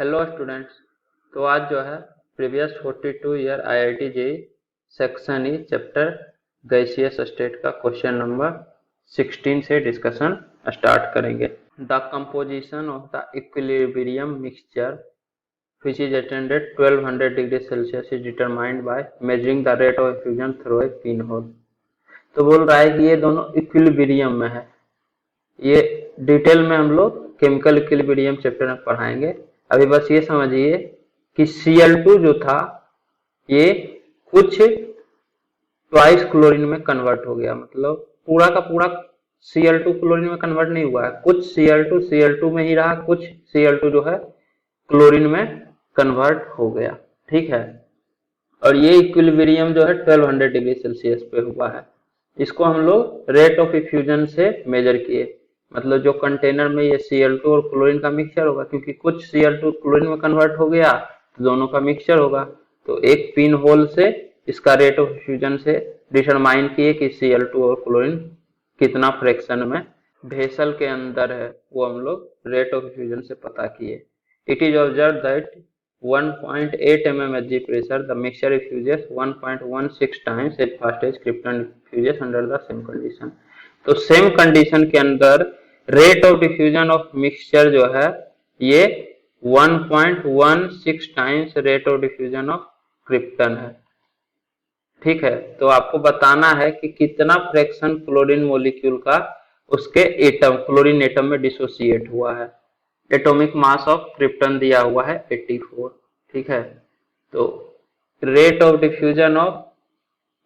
Hello students. तो आज जो है previous 42 year IIT JEE section E chapter gaseous state का क्वेश्चन नंबर 16 से डिस्कशन स्टार्ट करेंगे। The composition of the equilibrium mixture which is attended 1200 degree Celsius is determined by measuring the rate of effusion through a pinhole। तो बोल रहा है कि ये दोनों इक्विलिब्रियम में है। ये डिटेल में हम लोग केमिकल इक्विलिब्रियम चैप्टर में पढ़ाएंगे। अभी बस ये समझिए कि Cl2 जो था ये कुछ ट्वाइस क्लोरीन में कन्वर्ट हो गया, मतलब पूरा का पूरा Cl2 क्लोरीन में कन्वर्ट नहीं हुआ है। कुछ Cl2 में ही रहा, कुछ Cl2 जो है क्लोरीन में कन्वर्ट हो गया। ठीक है, और ये इक्विलिब्रियम जो है 1200 डिग्री सेल्सियस पे हुआ है। इसको हम लोग रेट ऑफ इफ्यूजन से मेजर किए, मतलब जो कंटेनर में ये Cl2 और क्लोरीन का मिक्सचर होगा, क्योंकि कुछ Cl2 क्लोरीन में कन्वर्ट हो गया तो दोनों का मिक्सचर होगा। तो एक पिन होल से इसका रेट ऑफ इफ्यूजन से डिटरमाइन किए कि Cl2 और क्लोरीन कितना फ्रैक्शन में वेसल के अंदर है, वो हम लोग रेट ऑफ इफ्यूजन से पता किए। It is observe that 1.8 mmHg pressure the mixture effuses 1.16 times as fast as krypton effuses under the same condition। तो सेम कंडीशन के अंदर rate of diffusion of mixture जो है ये 1.16 times rate of diffusion of krypton है। ठीक है, तो आपको बताना है कि कितना फ्रैक्शन क्लोरीन मॉलिक्यूल का उसके एटम क्लोरीन एटम में डिसोसिएट हुआ है। एटॉमिक मास ऑफ क्रिप्टन दिया हुआ है 84। ठीक है, तो rate of diffusion of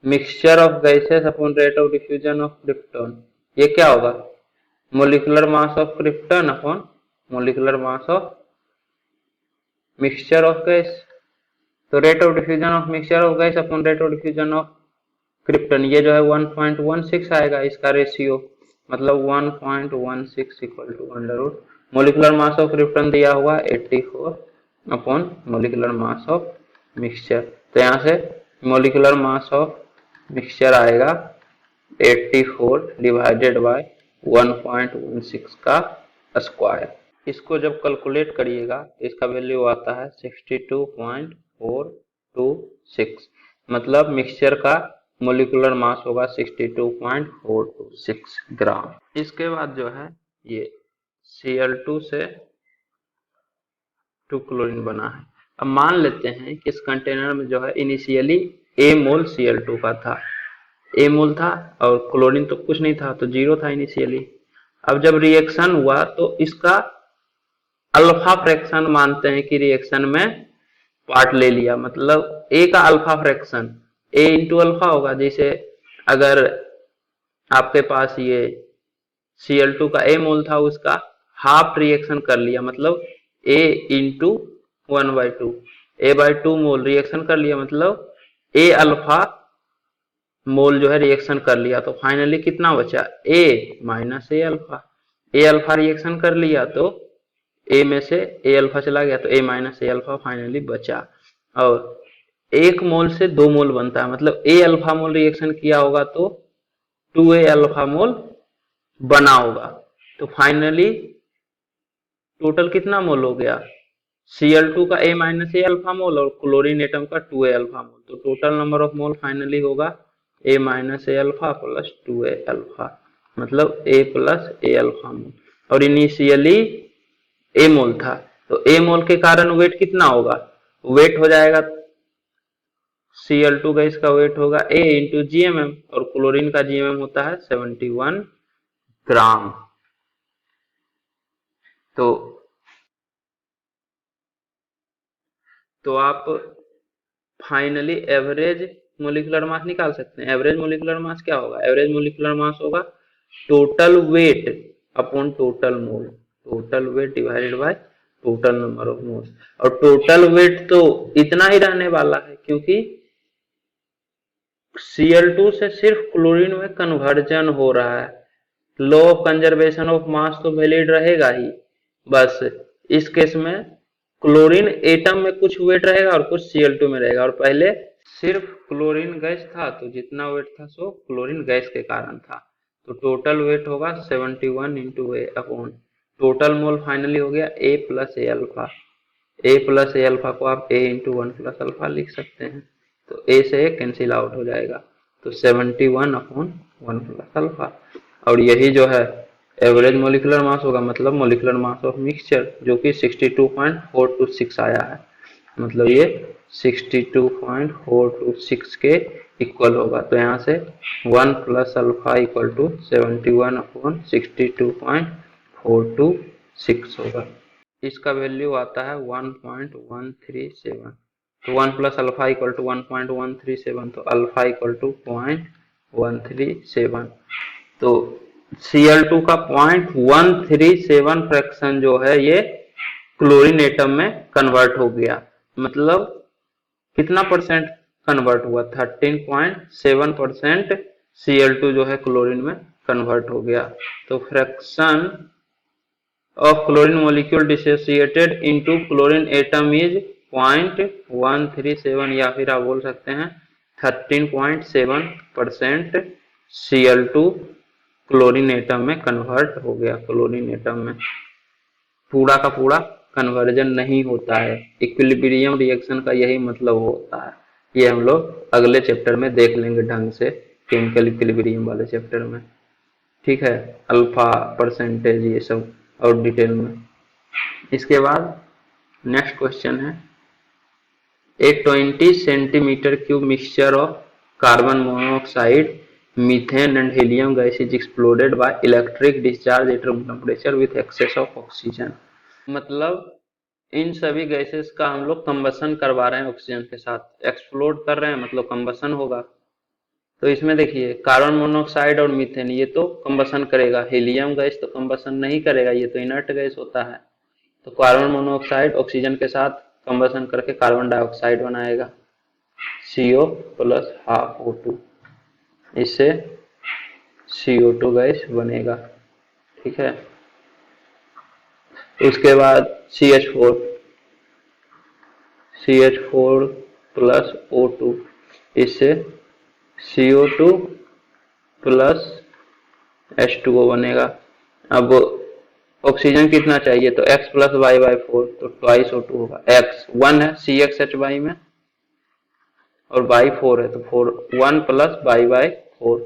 mixture of gases upon rate of diffusion of krypton, ये क्या होगा? Molecular mass of krypton upon molecular mass of mixture of gas. तो rate of diffusion of mixture of gas upon rate of diffusion of krypton, ये जो है 1.16 आएगा इसका ratio, मतलब 1.16 equal to under root molecular mass of krypton दिया हुआ 84 upon molecular mass of mixture. तो यहाँ से मोलिकुलर मास ऑफ मिक्सचर आएगा 84 डिवाइडेड बाय 1.16 का स्क्वायर। इसको जब कैलकुलेट करिएगा तो इसका वैल्यू आता है 62.426, मतलब मिक्सचर का मोलिकुलर मास होगा 62.426 ग्राम। इसके बाद जो है ये Cl2 से 2 क्लोरीन बना है। अब मान लेते हैं कि इस कंटेनर में जो है इनिशियली A मोल Cl2 का था, A मोल था और क्लोरीन तो कुछ नहीं था, तो 0 था इनिशियली। अब जब रिएक्शन हुआ तो इसका अल्फा फ्रैक्शन मानते हैं कि रिएक्शन में पार्ट ले लिया, मतलब A का alpha fraction A into alpha होगा। जैसे अगर आपके पास ये Cl2 का A मोल था, उसका हाफ रिएक्शन कर लिया, मतलब A into 1/2 A/2 mole reaction कर लिया, मतलब A अल्फा मोल जो है रिएक्शन कर लिया, तो फाइनली कितना बचा? A minus A alpha. A alpha reaction कर लिया तो A में से A अल्फा चला गया, तो A minus A alpha finally बचा। और 1 मोल से 2 मोल बनता है, मतलब A अल्फा मोल रिएक्शन किया होगा तो 2A अल्फा मोल बना होगा। तो फाइनली टोटल कितना मोल हो गया? Cl2 का A माइनस A अल्फा मोल और क्लोरीन एटम का 2A अल्फा मोल, तो total number of mole finally होगा A minus A alpha plus 2A alpha, मतलब A प्लस A अल्फा मोल। और इनिशियली A मोल था, तो A मोल के कारण वेट कितना होगा? वेट हो जाएगा Cl2 गैस का वेट होगा A इंटू GMM, और क्लोरीन का GMM होता है 71 ग्राम। तो आप फाइनली एवरेज मोलिकुलर मास निकाल सकते हैं। एवरेज मोलिकुलर मास क्या होगा? एवरेज मोलिकुलर मास होगा total weight upon total mole, total weight divided by total number of moles. और टोटल वेट तो इतना ही रहने वाला है, क्योंकि Cl2 से सिर्फ क्लोरीन में कन्वर्जन हो रहा है। Law of conservation of mass तो वैलिड रहेगा ही, बस इस केस में क्लोरीन एटम में कुछ वेट रहेगा और कुछ Cl2 में रहेगा। और पहले सिर्फ क्लोरीन गैस था, तो जितना वेट था सो क्लोरीन गैस के कारण था। तो टोटल वेट होगा 71 into A upon total mole finally हो गया A plus A alpha. A plus A alpha को आप ए इंटू वन प्लस अल्फा लिख सकते हैं, तो ए से ए कैंसिल आउट हो जाएगा, तो 71/1 प्लस अल्फा। और यही जो है एवरेज मोलिकुलर मास होगा, मतलब मोलिकुलर मास ऑफ मिक्सचर, जो कि 62.426 आया है, मतलब ये 62.426 के इक्वल होगा। तो यहाँ से 1 प्लस अल्फा इक्वल टू 71/62.426 होगा। इसका वैल्यू आता है 1.137। तो 1 प्लस अल्फा इक्वल टू 1.137, तो अल्फा इक्वल टू 0.137। तो Cl2 का 0.137 फ्रैक्शन जो है ये क्लोरीन एटम में कन्वर्ट हो गया, मतलब कितना परसेंट कन्वर्ट हुआ, 13.7% Cl2 जो है क्लोरीन में कन्वर्ट हो गया। तो fraction of chlorine molecule dissociated into chlorine atom is 0.137, या फिर आप बोल सकते हैं 13.7% Cl2 क्लोरीन एटम में कन्वर्ट हो गया। क्लोरीन एटम में पूरा का पूरा कन्वर्जन नहीं होता है, इक्विलिब्रियम रिएक्शन का यही मतलब होता है। ये हम लोग अगले चैप्टर में देख लेंगे ढंग से, केमिकल इक्विलिब्रियम वाले चैप्टर में, ठीक है, अल्फा परसेंटेज ये सब और डिटेल में। इसके बाद नेक्स्ट क्वेश्चन है, ए 20 centimetre cube mixture of carbon monoxide, methane and helium gas is exploded by electric discharge at room temperature with access of oxygen. मतलब इन सभी गैसेस का हम लोग कंबसन करवा रहे हैं ऑक्सीजन के साथ, एक्सप्लोड कर रहे हैं मतलब कंबसन होगा। तो इसमें देखिए कार्बन मोनोऑक्साइड और मीथेन ये तो कंबसन करेगा, हीलियम गैस तो कंबसन नहीं करेगा, ये तो इनर्ट गैस होता है। तो कार्बन मोनोऑक्साइड ऑक्सीजन के साथ कंबसन करके कार्बन डाइऑक्साइड बनाएगा, CO प्लस हाफ O2, इससे CO2 गैस बनेगा, ठीक है। उसके बाद CH4 प्लस O2, इससे CO2 प्लस H2O बनेगा। अब ऑक्सीजन कितना चाहिए, तो X प्लस वाई बाई 4, तो ट्वाइस O2 होगा। X 1 है CXH वाई में, और बाई 4 है, तो 1 प्लस वाई बाई 4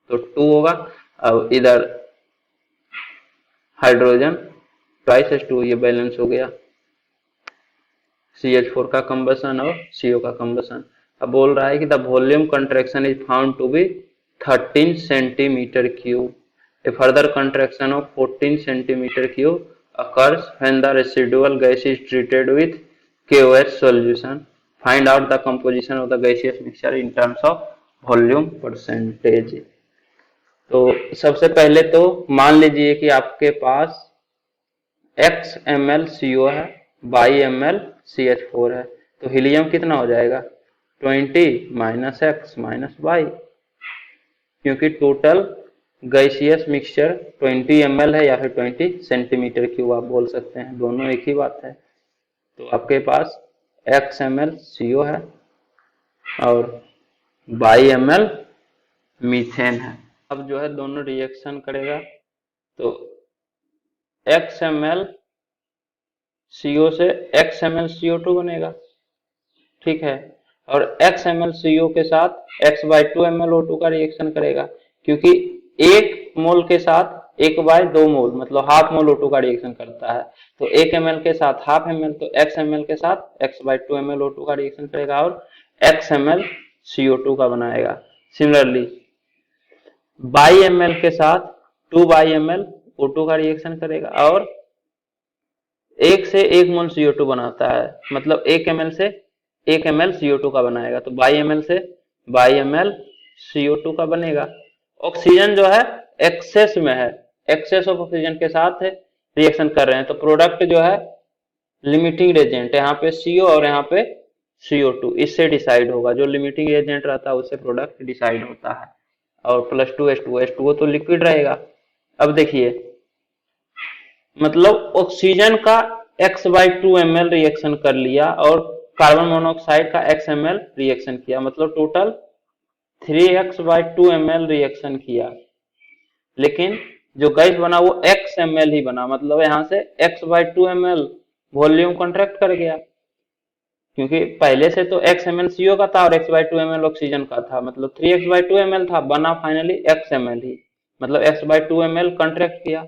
तो 2 होगा। अब इधर हाइड्रोजन ट्वाइस H2O, ये बैलेंस हो गया, CH4 का कंबसन और CO का कंबसन। अब बोल रहा है कि the volume contraction is found to be 13 centimetre cube. A further contraction of 14 centimeter cube occurs when the residual gas is treated with KOH solution. Find out the composition of the gaseous mixture in terms of volume percentage. तो सबसे पहले तो मान लीजिए कि आपके पास x ml CO है, y ml CH4 है, तो हीलियम कितना हो जाएगा, 20 माइनस x माइनस y, क्योंकि टोटल गैसियस मिक्सचर 20 ml है या फिर 20 सेंटीमीटर क्यूब आप बोल सकते हैं, दोनों एक ही बात है। तो आपके पास x ml CO है और y ml मीथेन है। अब जो है दोनों रिएक्शन करेगा, तो x ml CO से x ml CO2 बनेगा, ठीक है, और x ml CO के साथ x/2 ml O2 का रिएक्शन करेगा, क्योंकि एक मोल के साथ 1/2 मोल मतलब हाफ मोल O2 का रिएक्शन करता है। तो 1 ml के साथ हाफ ml, तो x ml के साथ x/2 ml O2 का रिएक्शन करेगा और x ml CO2 का बनाएगा। सिमिलरली y ml के साथ 2y ml O2 का रिएक्शन करेगा और 1 से 1 मोल CO2 बनाता है, मतलब 1 ml से 1 ml CO2 का बनाएगा, तो y ml से y ml CO2 का बनेगा। ऑक्सीजन जो है एक्सेस में है, एक्सेस ऑफ ऑक्सीजन के साथ है रिएक्शन कर रहे हैं, तो प्रोडक्ट जो है लिमिटिंग रेजेंट, यहाँ पे CO और यहाँ पे CO2, इससे डिसाइड होगा, जो लिमिटिंग रेजेंट रहता है उससे प्रोडक्ट डिसाइड होता है। और प्लस 2 H2O तो लिक्विड रहेगा। अब देखिए मतलब ऑक्सीजन का x/2 ml रिएक्शन कर लिया और कार्बन मोनोऑक्साइड का x ml रिएक्शन किया, मतलब टोटल 3x/2 ml रिएक्शन किया, लेकिन जो गैस बना वो x ml ही बना, मतलब यहाँ से x/2 ml वॉल्यूम कॉन्ट्रैक्ट कर गया, क्योंकि पहले से तो x ml CO का था और x/2 ml ऑक्सीजन का था, मतलब 3x/2 ml था, बना फाइनली x ml ही, मतलब x/2 ml कॉन्ट्रैक्ट किया।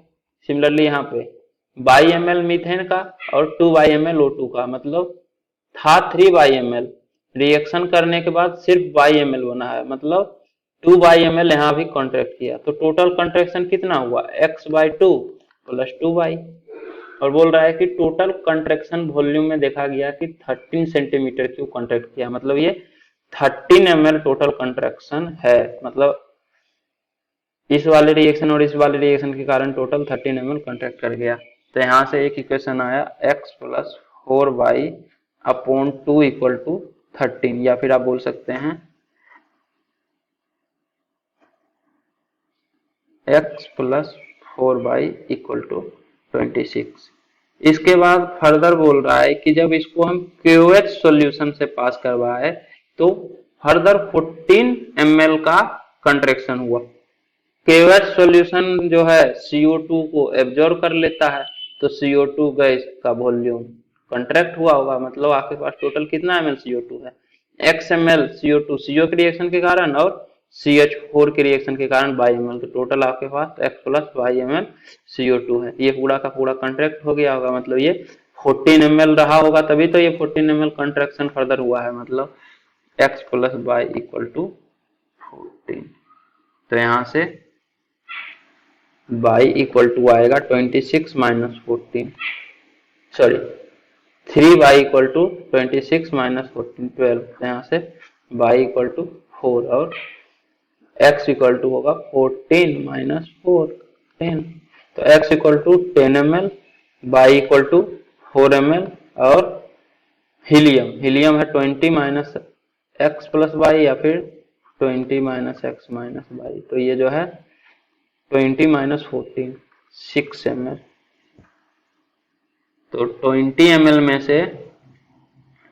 सिमिलरली यहाँ पे बाई ml मीथेन का और 2/ml O2 का, मतलब था 3/ml, रिएक्शन करने के बाद सिर्फ ml बना है, मतलब 2/ml यहाँ भी कॉन्ट्रैक्ट किया, तो टोटल कॉन्ट्रैक्शन कितना हुआ x/2 प्लस 2/, और बोल रहा है कि टोटल कंट्रैक्शन वॉल्यूम में देखा गया कि 13 सेंटीमीटर क्यूब कॉन्ट्रैक्ट किया, मतलब ये 13 ml टोटल कंट्रैक्शन है, मतलब इस वाले रिएक्शन और इस वाले रिएक्शन के कारण टोटल 13 ml कॉन्ट्रैक्ट कर गया। तो यहाँ से एक इक्वेशन आया x plus 4y upon 2 equal to 13, या फिर आप बोल सकते हैं x plus 4y equal to 26। इसके बाद फर्दर बोल रहा है कि जब इसको हम QH सॉल्यूशन से पास करवाए तो फर्दर 14 ml का कंट्रैक्शन हुआ। QH सॉल्यूशन जो है CO2 को एब्जॉर्ब कर लेता है, तो CO2 गैस का वॉल्यूम कंट्रैक्ट हुआ होगा, मतलब आपके पास टोटल कितना ml CO2 है, x ml CO2 CO के रिएक्शन के कारण और CH4 के रिएक्शन के कारण बाई ml, तो टोटल आपके पास x plus by ml CO2 है। ये पूरा का पूरा कंट्रैक्ट हो गया होगा, मतलब ये 14 ml रहा होगा, तभी तो ये 14 ml कंट्रैक्शन फर्दर हुआ है, मतलब x plus y equal to 14। तो यहाँ से बाई इक्वल टू आएगा 26 minus 14, sorry 3y equal to 26 minus 14 12, यहाँ से y इक्वल टू 4 और x इक्वल टू होगा 14 माइनस 4 10, तो x equal to 10 ml, y equal to 4 ml, और हीलियम है 20 माइनस एक्स प्लस वाई या फिर 20 माइनस एक्स माइनस वाई, तो ये जो है 20 माइनस 14 6 ml, तो 20 ml में से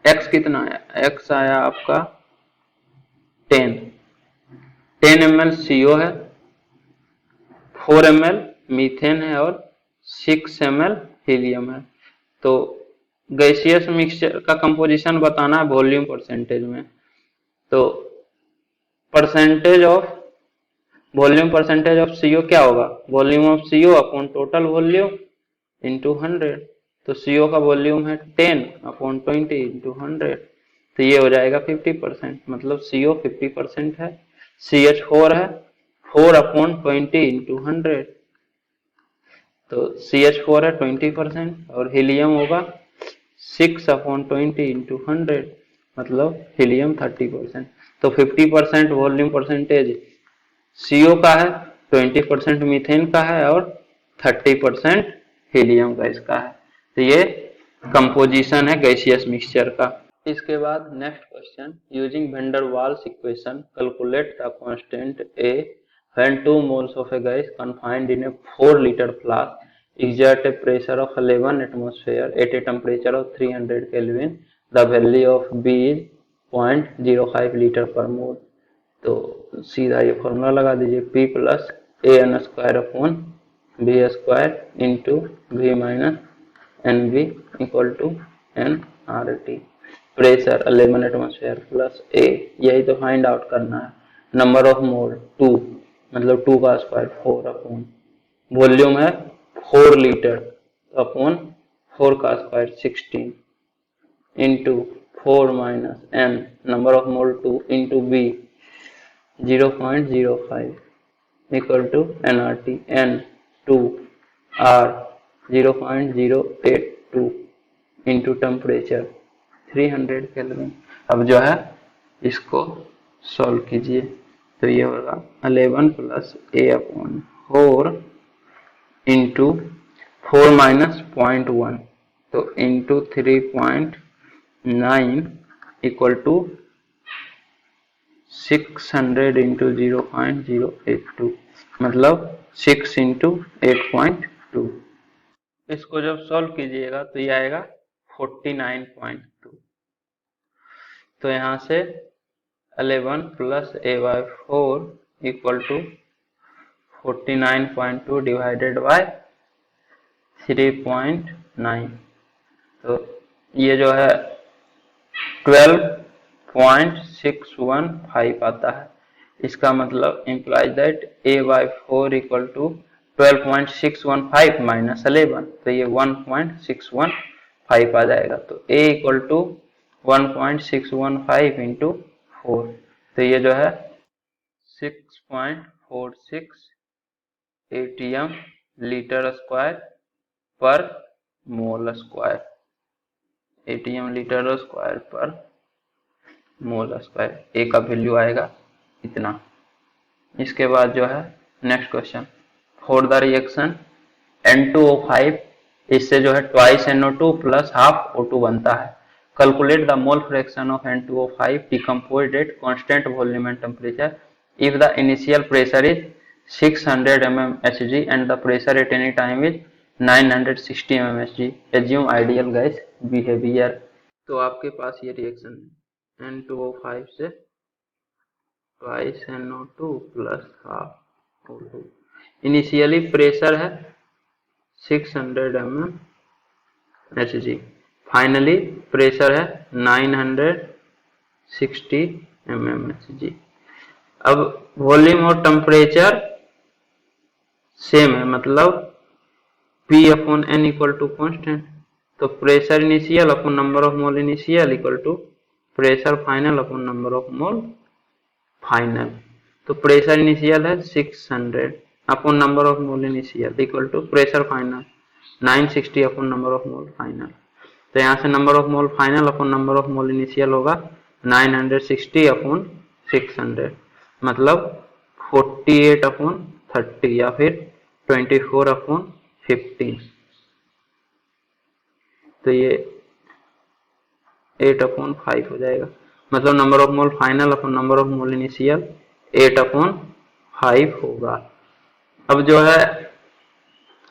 x कितना आया, x आया आपका 10 ml CO है, 4 ml मीथेन है और 6 ml हीलियम है। तो गैसियस मिक्सचर का कंपोजिशन बताना है वॉल्यूम परसेंटेज में, तो percentage of volume percentage of CO क्या होगा, volume of CO upon total volume into 100, तो CO का वॉल्यूम है 10 अपॉन 20 इंटू 100, तो ये हो जाएगा 50%, मतलब CO 50% है, CH4 है 4 अपॉन 20 इंटू 100, तो CH4 है 20%, और हीलियम होगा 6 अपॉन 20 इंटू 100, मतलब हीलियम 30%, तो 50% वॉल्यूम परसेंटेज CO का है, 20% मीथेन का है और 30% हीलियम गैस का है, तो ये कंपोजिशन है गैसियस मिक्सचर का। इसके बाद next question, using van der Waals equation calculate the constant A when 2 moles of a gas confined in a 4-liter flask exert a pressure of 11 atmosphere at a temperature of 300 Kelvin, the value of B is 0.05 litre per mole. तो सीधा ये formula लगा दीजिए, P plus A N square upon B square into V minus N B equal to N R T. Pressure 11 atmosphere plus A, यही तो find out करना है। Number of mole 2, मतलब 2 का स्क्वायर 4 अपॉन वॉल्यूम है 4 litre upon 4 का square 16 into 4 minus n number of mole 2 into b 0.05 equal to nRT n 2 R 0.082 into temperature 300 kelvin. अब जो है इसको सॉल्व कीजिए, तो ये होगा 11 प्लस ए अपॉन 4 इंटू 4 माइनस 0.1, तो इंटू 3.9 इक्वल टू 600 इंटू 0.082, मतलब 6 इंटू 8.2। इसको जब सॉल्व कीजिएगा तो ये आएगा 49.2, तो यहाँ से 11 plus a by 4 equal to 49.2 divided by 3.9, तो ये जो है 12.615 आता है। इसका मतलब implies that a/4 equal to 12.615 minus 11, तो ये 1.615 आ जाएगा। तो a इक्वल टू 1.615 इंटू 4, तो ये जो है 6.46 atm लीटर स्क्वायर पर mole square, atm litre square पर मोल स्क्वायर, ए का वैल्यू आएगा इतना। इसके बाद जो है next question, for the reaction N2O5, इससे जो है twice NO2 plus half O2 बनता है। Calculate the mole fraction of N2O5 decomposed at constant volume and temperature if the initial pressure is 600 mm Hg and the pressure at any time is 960 mm Hg. Assume ideal gas behavior. तो आपके पास ये reaction है N2O5 से twice NO2 plus half O2। Initially pressure है 600 mm Hg, finally pressure है 960 mm Hg। अब volume और temperature same है, मतलब P upon N equal to constant, तो pressure initial upon number of mole initial equal to pressure final upon number of mole final. तो pressure initial है 600 upon number of mole initial equal to pressure final 960 upon number of mole final. तो यहाँ से number of mole final upon number of mole initial होगा 960 upon 600, मतलब 48 upon 30 या फिर 24 upon 15। तो ये 8 अपॉन 5 हो जाएगा, मतलब number of mole final upon number of mole initial 8 upon 5 होगा। अब जो है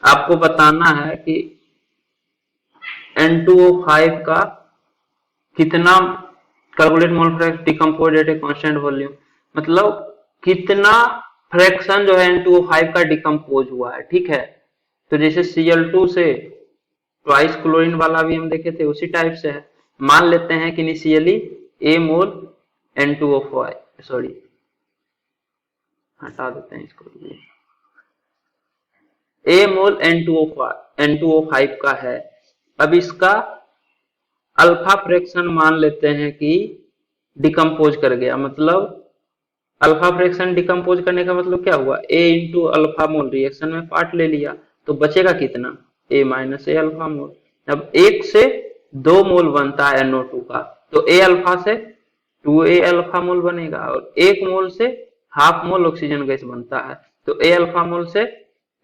आपको बताना है कि N2O5 का कितना calculate mole fraction decompose at a constant volume, मतलब कितना फ्रैक्शन जो है N2O5 का डिकम्पोज हुआ है। ठीक है, तो जैसे Cl2 से ट्वाइस क्लोरीन वाला भी हम देखे थे, उसी टाइप से है। मान लेते हैं कि initially A mole N2O5, sorry हटा देते हैं इसको, A मोल N2O5 का है। अब इसका अल्फा फ्रैक्शन मान लेते हैं कि डिकम्पोज कर गया, मतलब अल्फा फ्रैक्शन डिकम्पोज करने का मतलब क्या हुआ, A into alpha mole reaction में पार्ट ले लिया, तो बचेगा कितना, A माइनस ए अल्फा मोल। अब 1 से 2 मोल बनता है NO2 का, तो A अल्फा से 2A अल्फा मोल बनेगा, और 1 मोल से हाफ मोल ऑक्सीजन गैस बनता है, तो A अल्फा मोल से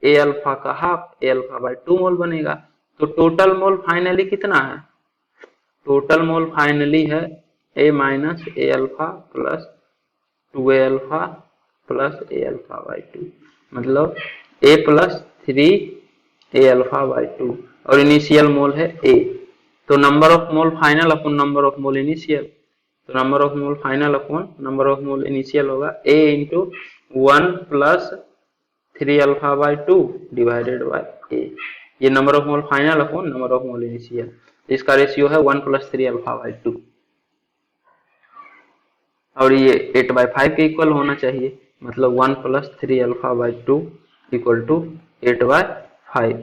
A अल्फा का हाफ A अल्फा बाई 2 मोल बनेगा। तो टोटल मोल फाइनली कितना है, टोटल मोल फाइनली है A minus A alpha plus 2A alpha plus A alpha by 2, मतलब A plus 3A alpha by 2, और इनिशियल मोल है A। तो number of mole final upon number of mole initial, तो number of mole final upon number of mole initial होगा A into 1 plus 3 alpha by 2 divided by A। ये number of mole final upon number of mole initial, इसका ratio है 1 plus 3 alpha by 2, और ये 8/5 के equal होना चाहिए, मतलब 1 plus 3 alpha by 2 equal to 8/5।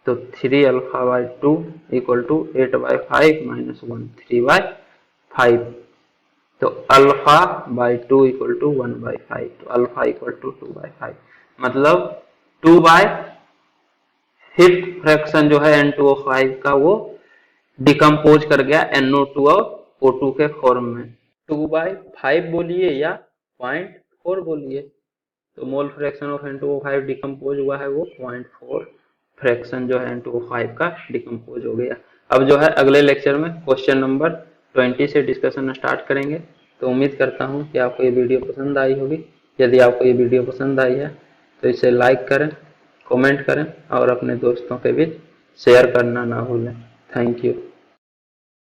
तो 3 alpha by 2 equal to 8/5 minus 1 3/5, तो अल्फा बाई 2 इक्वल टू 1/5, तो अल्फा इक्वल टू 2/5, मतलब 2/5 फ्रैक्शन जो है N2O5 का वो डिकम्पोज कर गया NO2 और O2 के फॉर्म में। 2/5 बोलिए या 0.4 बोलिए, तो mole fraction of N2O5 decompose हुआ है वो 0.4 फ्रैक्शन जो है N2O5 का डिकम्पोज हो गया। अब जो है अगले लेक्चर में क्वेश्चन नंबर 20 से डिस्कशन स्टार्ट करेंगे। तो उम्मीद करता हूँ कि आपको ये वीडियो पसंद आई होगी। यदि आपको ये वीडियो पसंद आई है तो इसे लाइक करें, कमेंट करें और अपने दोस्तों के बीच शेयर करना ना भूलें। Thank you.